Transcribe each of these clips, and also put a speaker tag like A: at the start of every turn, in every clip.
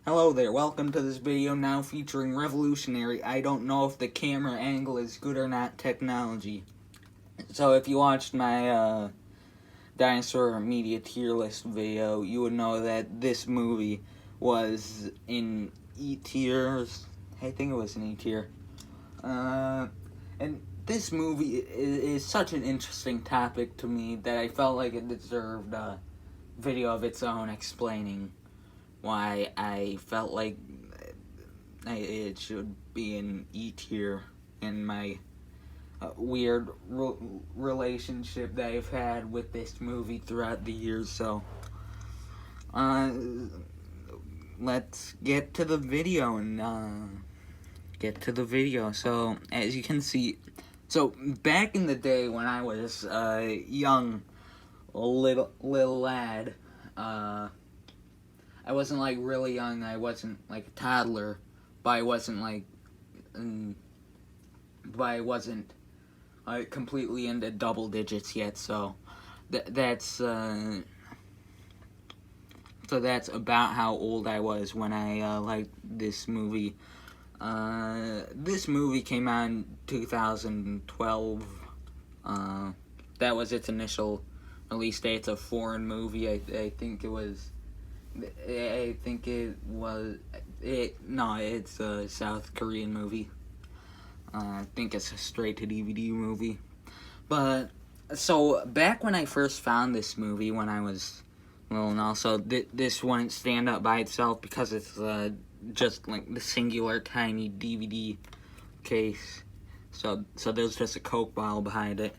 A: Hello there, welcome to this video now featuring revolutionary, I don't know if the camera angle is good or not, technology. So if you watched my dinosaur media tier list video, you would know that this movie was in E tier. I think it was in E tier. And this movie is such an interesting topic to me that I felt like it deserved a video of its own explaining why I felt like it should be in E tier in my weird relationship that I've had with this movie throughout the years. So, let's get to the video and So, as you can see, so back in the day when I was a young little lad, I wasn't like really young. I wasn't like a toddler, but I wasn't completely into double digits yet. So that's about how old I was when I liked this movie. This movie came out in 2012. That was its initial release date. It's a foreign movie. I think it was. No, it's a South Korean movie. I think it's a straight-to-DVD movie. But, so, back when I first found this movie, when I was little, and also, this wouldn't stand up by itself because it's just, like, the singular tiny DVD case. So there's just a Coke bottle behind it.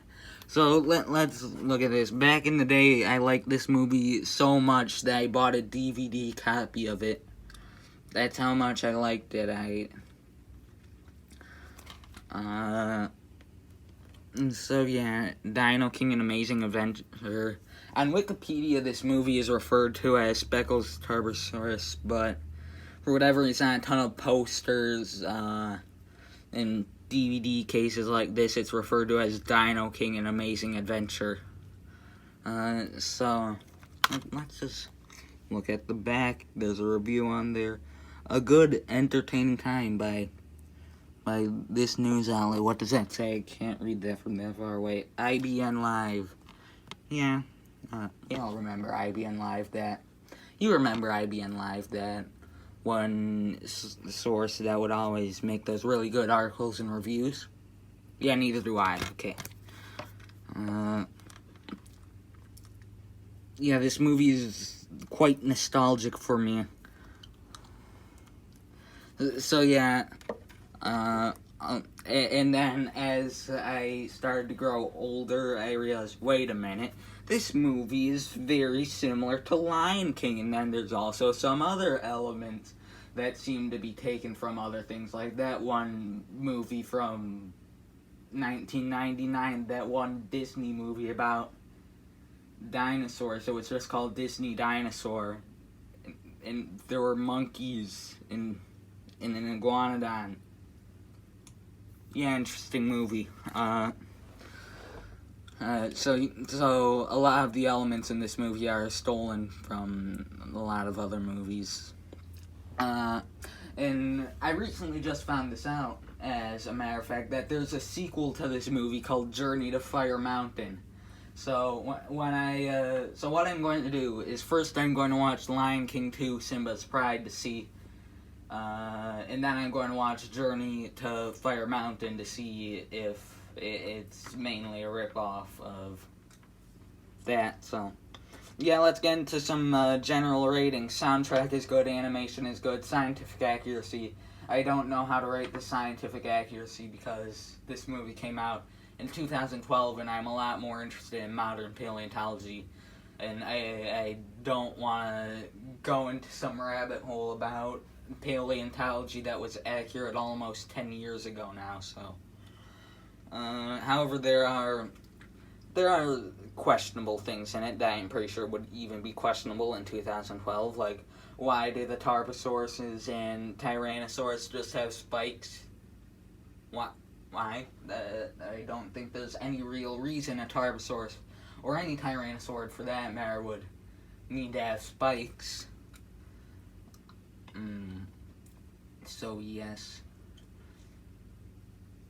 A: So let's look at this. Back in the day, I liked this movie so much that I bought a DVD copy of it. That's how much I liked it. So yeah, Dino King, An Amazing Adventure. On Wikipedia, this movie is referred to as Speckles Tarbosaurus, but for whatever reason, a ton of posters, and DVD cases like this, it's referred to as Dino King, An Amazing Adventure. So, let's just look at the back. There's a review on there. A good, entertaining time by this news outlet. What does that say? I can't read that from that far away. IBN Live. Yeah, y'all remember IBN Live, that. You remember IBN Live, that one source that would always make those really good articles and reviews. Yeah, neither do I. Okay. Yeah, this movie is quite nostalgic for me. So yeah, and then as I started to grow older, I realized, wait a minute, this movie is very similar to Lion King, and then there's also some other elements that seem to be taken from other things, like that one movie from 1999, that one Disney movie about dinosaurs. So it's just called Disney Dinosaur, and there were monkeys in an iguanodon. Yeah, interesting movie. So a lot of the elements in this movie are stolen from a lot of other movies. And I recently just found this out, as a matter of fact, that there's a sequel to this movie called Journey to Fire Mountain. So what I'm going to do is first I'm going to watch Lion King 2, Simba's Pride, to see, and then I'm going to watch Journey to Fire Mountain to see if it's mainly a ripoff of that. So yeah, let's get into some general ratings. Soundtrack is good, animation is good, scientific accuracy. I don't know how to rate the scientific accuracy because this movie came out in 2012 and I'm a lot more interested in modern paleontology. And I don't want to go into some rabbit hole about paleontology that was accurate almost 10 years ago now. So, however, there are questionable things in it that I'm pretty sure would even be questionable in 2012, like why did the Tarbosaurus and Tyrannosaurus just have spikes? Why? I don't think there's any real reason a Tarbosaurus, or any Tyrannosaur for that matter, would need to have spikes. so yes.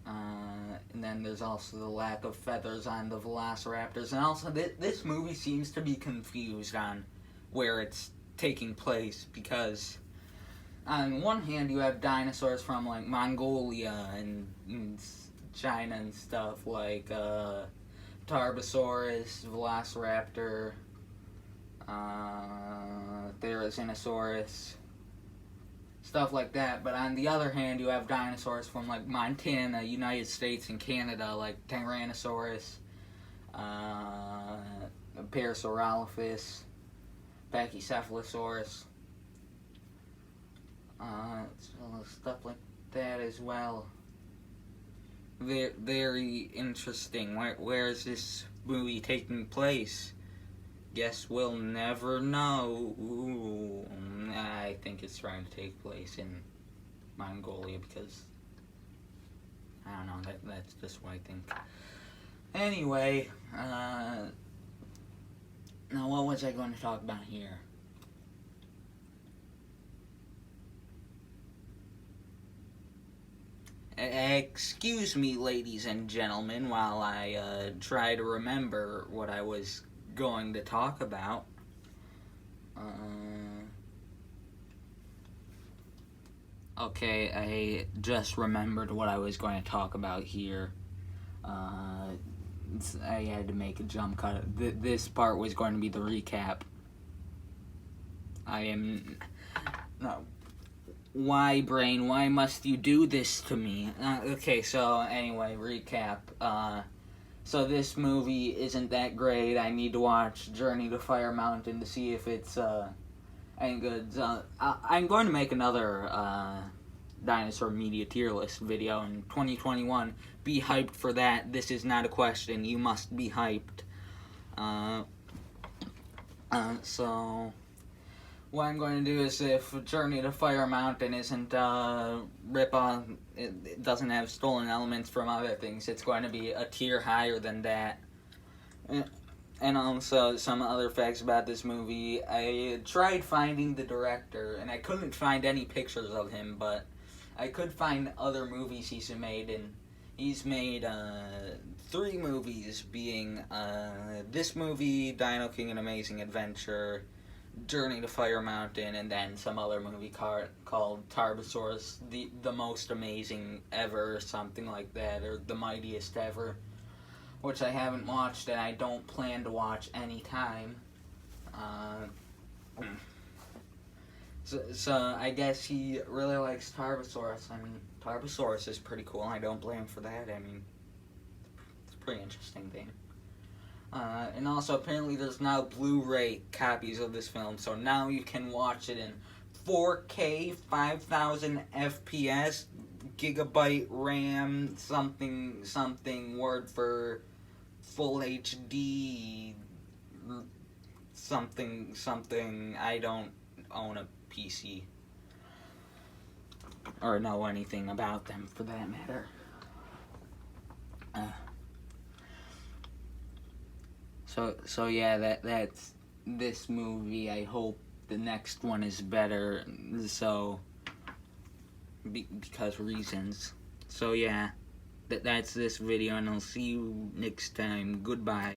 A: And then there's also the lack of feathers on the velociraptors. And also, this movie seems to be confused on where it's taking place, because on one hand you have dinosaurs from like Mongolia and China and stuff, like Tarbosaurus, Velociraptor, Therizinosaurus, stuff like that. But on the other hand, you have dinosaurs from like Montana, United States, and Canada, like Tyrannosaurus, Parasaurolophus, Pachycephalosaurus, stuff like that as well. Very interesting. Where is this movie taking place? Guess we'll never know. Ooh, I think it's trying to take place in Mongolia, because I don't know. That's just what I think. Anyway, now what was I going to talk about here? Excuse me, ladies and gentlemen, while I try to remember what I was going to talk about. Okay, I just remembered what I was going to talk about here. I had to make a jump cut. This part was going to be the recap. No. Why, brain? Why must you do this to me? Okay, so anyway, recap. So this movie isn't that great. I need to watch Journey to Fire Mountain to see if it's any good. I'm going to make another dinosaur media tier list video in 2021. Be hyped for that. This is not a question. You must be hyped. So what I'm going to do is, if Journey to Fire Mountain isn't rip-off, it doesn't have stolen elements from other things, it's going to be a tier higher than that. And also, some other facts about this movie. I tried finding the director, and I couldn't find any pictures of him, but I could find other movies he's made, and he's made 3 movies, being this movie, Dino King: An Amazing Adventure, Journey to Fire Mountain, and then some other movie called Tarbosaurus, the most amazing ever, or something like that, or the mightiest ever, which I haven't watched and I don't plan to watch anytime. So I guess he really likes Tarbosaurus. I mean, Tarbosaurus is pretty cool. I don't blame him for that. I mean, it's a pretty interesting thing. And also, apparently there's now Blu-ray copies of this film, so now you can watch it in 4K, 5000 FPS, gigabyte RAM, something, word for full HD, something. I don't own a PC, or know anything about them, for that matter. So yeah, that's this movie. I hope the next one is better, so because reasons. So yeah, that's this video, and I'll see you next time. Goodbye.